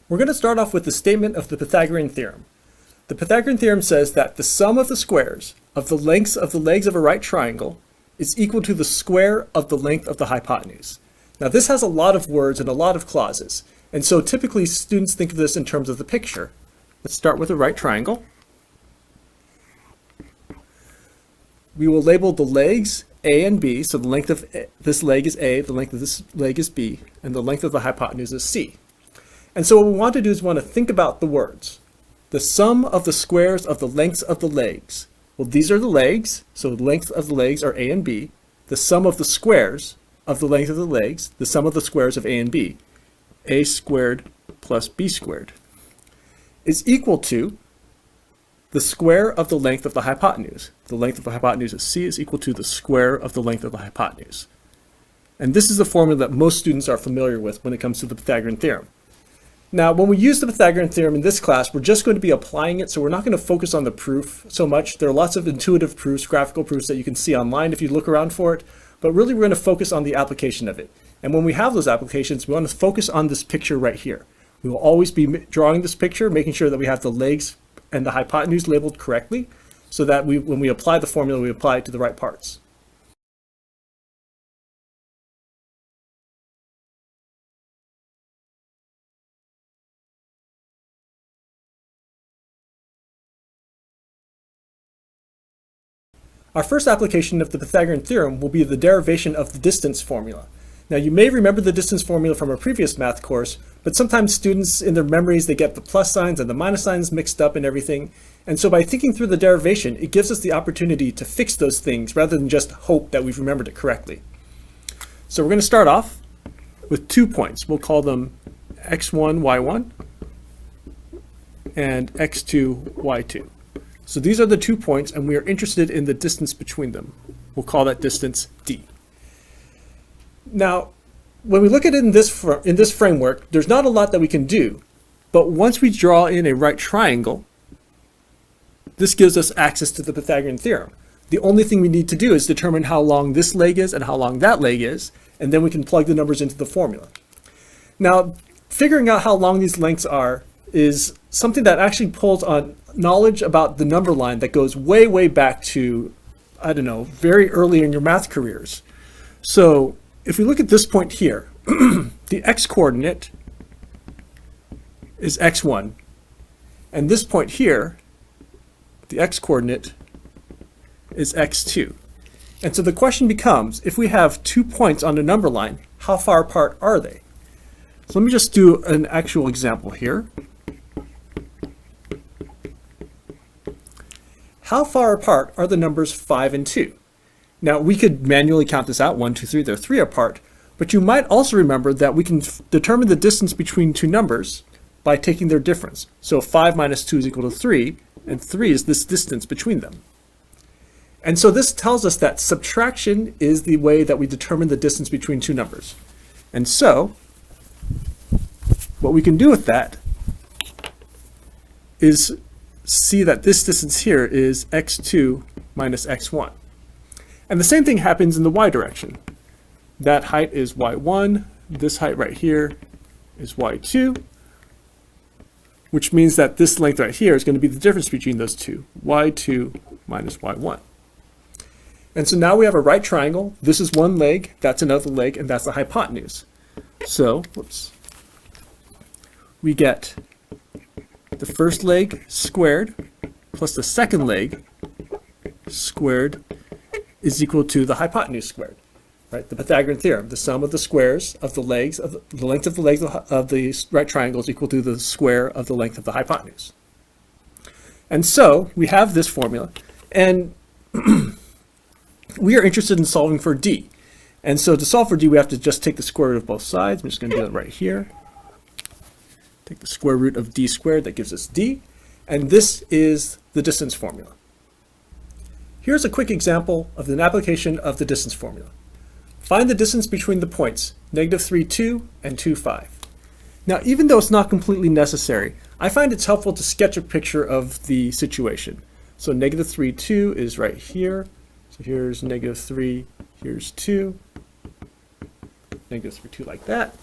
We're going to start off with the statement of the Pythagorean theorem. The Pythagorean theorem says that the sum of the squares of the lengths of the legs of a right triangle is equal to the square of the length of the hypotenuse. Now this has a lot of words and a lot of clauses, and so typically students think of this in terms of the picture. Let's start with a right triangle. We will label the legs A and B, so the length of this leg is A, the length of this leg is B, and the length of the hypotenuse is C. And so what we want to do is we want to think about the words. The sum of the squares of the lengths of the legs. Well, these are the legs, so the length of the legs are A and B. The sum of the squares of the length of the legs, the sum of the squares of A and B, A squared plus B squared, is equal to the square of the length of the hypotenuse. The length of the hypotenuse is C is equal to the square of the length of the hypotenuse. And this is the formula that most students are familiar with when it comes to the Pythagorean theorem. Now, when we use the Pythagorean theorem in this class, we're just going to be applying it, so we're not going to focus on the proof so much. There are lots of intuitive proofs, graphical proofs that you can see online if you look around for it, but really we're going to focus on the application of it. And when we have those applications, we want to focus on this picture right here. We will always be drawing this picture, making sure that we have the legs and the hypotenuse labeled correctly, so that when we apply the formula, we apply it to the right parts. Our first application of the Pythagorean theorem will be the derivation of the distance formula. Now you may remember the distance formula from a previous math course, but sometimes students in their memories, they get the plus signs and the minus signs mixed up and everything. And so by thinking through the derivation, it gives us the opportunity to fix those things rather than just hope that we've remembered it correctly. So we're going to start off with 2 points. We'll call them x1, y1 and x2, y2. So these are the 2 points, and we are interested in the distance between them. We'll call that distance d. Now, when we look at it in this framework, there's not a lot that we can do, but once we draw in a right triangle, this gives us access to the Pythagorean theorem. The only thing we need to do is determine how long this leg is and how long that leg is, and then we can plug the numbers into the formula. Now, figuring out how long these lengths are is something that actually pulls on knowledge about the number line that goes way, way back to, I don't know, very early in your math careers. So if we look at this point here, the x-coordinate is x1, and this point here, the x-coordinate is x2. And so the question becomes, if we have 2 points on the number line, how far apart are they? So let me just do an actual example here. How far apart are the numbers 5 and 2? Now we could manually count this out, 1, 2, 3, they're 3 apart, but you might also remember that we can determine the distance between two numbers by taking their difference. So 5 minus 2 is equal to 3, and 3 is this distance between them. And so this tells us that subtraction is the way that we determine the distance between two numbers. And so what we can do with that is see that this distance here is x2 minus x1. And the same thing happens in the y direction. That height is y1, this height right here is y2, which means that this length right here is going to be the difference between those two, y2 minus y1. And so now we have a right triangle. This is one leg, that's another leg, and that's the hypotenuse. So, we get the first leg squared plus the second leg squared is equal to the hypotenuse squared, right? The Pythagorean theorem, the sum of the squares of the legs, of the length of the legs of the right triangle is equal to the square of the length of the hypotenuse. And so we have this formula, and we are interested in solving for d. And so to solve for d, we have to just take the square root of both sides. I'm just going to do that right here. Take the square root of d squared, that gives us d, and this is the distance formula. Here's a quick example of an application of the distance formula. Find the distance between the points, -3, 2 and 2, 5. Now, even though it's not completely necessary, I find it's helpful to sketch a picture of the situation. So -3, 2 is right here. So here's -3, here's 2, -3, 2 like that.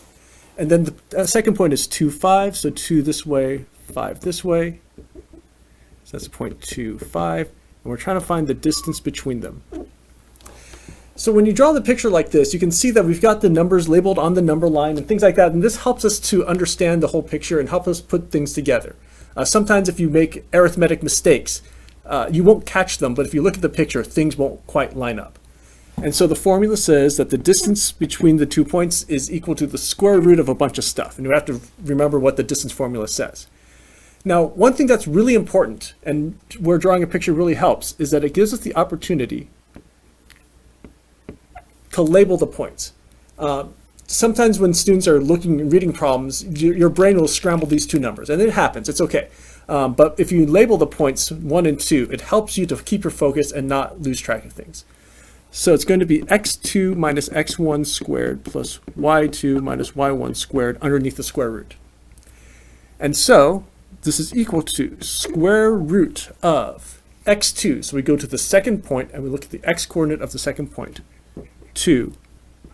And then the second point is 2, 5. So 2 this way, 5 this way. So that's 0.25. And we're trying to find the distance between them. So when you draw the picture like this, you can see that we've got the numbers labeled on the number line and things like that. And this helps us to understand the whole picture and help us put things together. Sometimes if you make arithmetic mistakes, you won't catch them. But if you look at the picture, things won't quite line up. And so the formula says that the distance between the 2 points is equal to the square root of a bunch of stuff. And you have to remember what the distance formula says. Now, one thing that's really important, and where drawing a picture really helps, is that it gives us the opportunity to label the points. Sometimes when students are looking and reading problems, your brain will scramble these two numbers, and it happens, it's okay. But if you label the points 1 and 2, it helps you to keep your focus and not lose track of things. So it's going to be x2 minus x1 squared plus y2 minus y1 squared underneath the square root. And so this is equal to square root of x2. So we go to the second point and we look at the x-coordinate of the second point. 2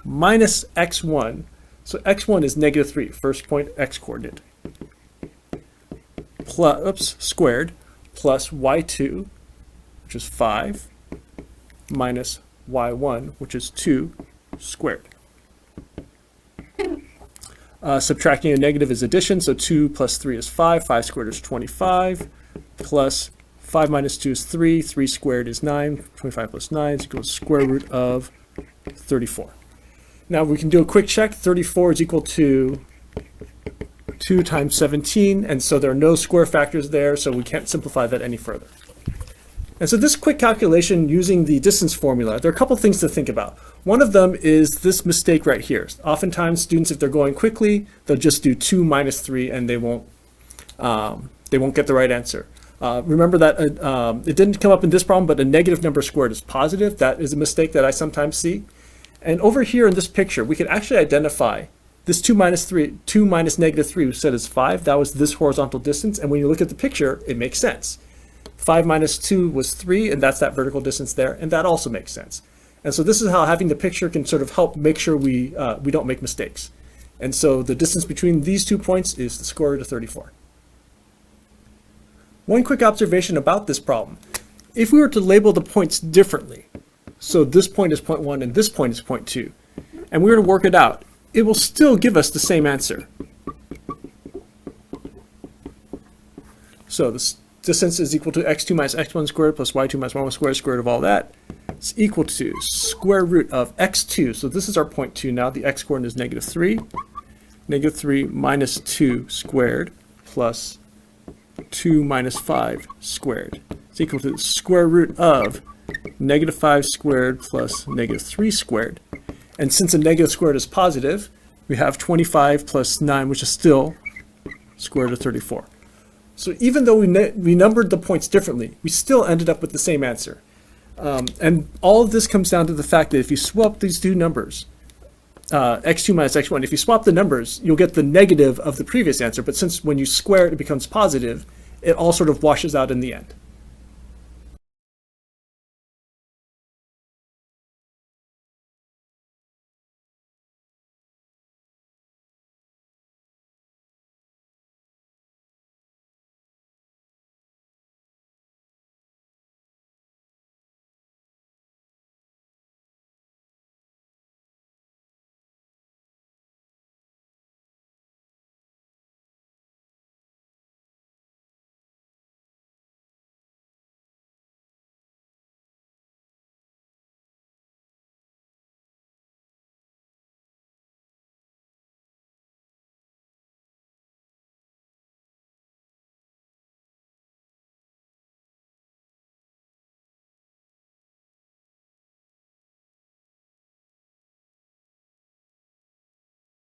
minus x1. So x1 is -3, first point x-coordinate. Squared plus y2, which is 5, minus y1, which is 2 squared. Subtracting a negative is addition, so 2 plus 3 is 5, 5 squared is 25, plus 5 minus 2 is 3, 3 squared is 9, 25 plus 9 is equal to square root of 34. Now we can do a quick check. 34 is equal to 2 times 17, and so there are no square factors there, so we can't simplify that any further. And so this quick calculation using the distance formula, there are a couple things to think about. One of them is this mistake right here. Oftentimes students, if they're going quickly, they'll just do 2 minus 3 and they won't get the right answer. Remember that it didn't come up in this problem, but a negative number squared is positive. That is a mistake that I sometimes see. And over here in this picture, we can actually identify this 2 minus -3 we said is 5. That was this horizontal distance. And when you look at the picture, it makes sense. 5 minus 2 was 3, and that's that vertical distance there, and that also makes sense. And so this is how having the picture can sort of help make sure we don't make mistakes. And so the distance between these 2 points is the square root of 34. One quick observation about this problem. If we were to label the points differently, so this point is 0.1 and this point is 0.2, and we were to work it out, it will still give us the same answer. So this distance is equal to x2 minus x1 squared plus y2 minus y1 squared, square root of all that. It's equal to square root of x2. So this is our 0.2 now. The x-coordinate is -3. -3 minus 2 squared plus 2 minus 5 squared. It's equal to the square root of -5 squared plus -3 squared. And since a negative squared is positive, we have 25 plus 9, which is still square root of 34. So even though we numbered the points differently, we still ended up with the same answer. And all of this comes down to the fact that if you swap these two numbers, x2 minus x1, if you swap the numbers, you'll get the negative of the previous answer. But since when you square it, it becomes positive, it all sort of washes out in the end.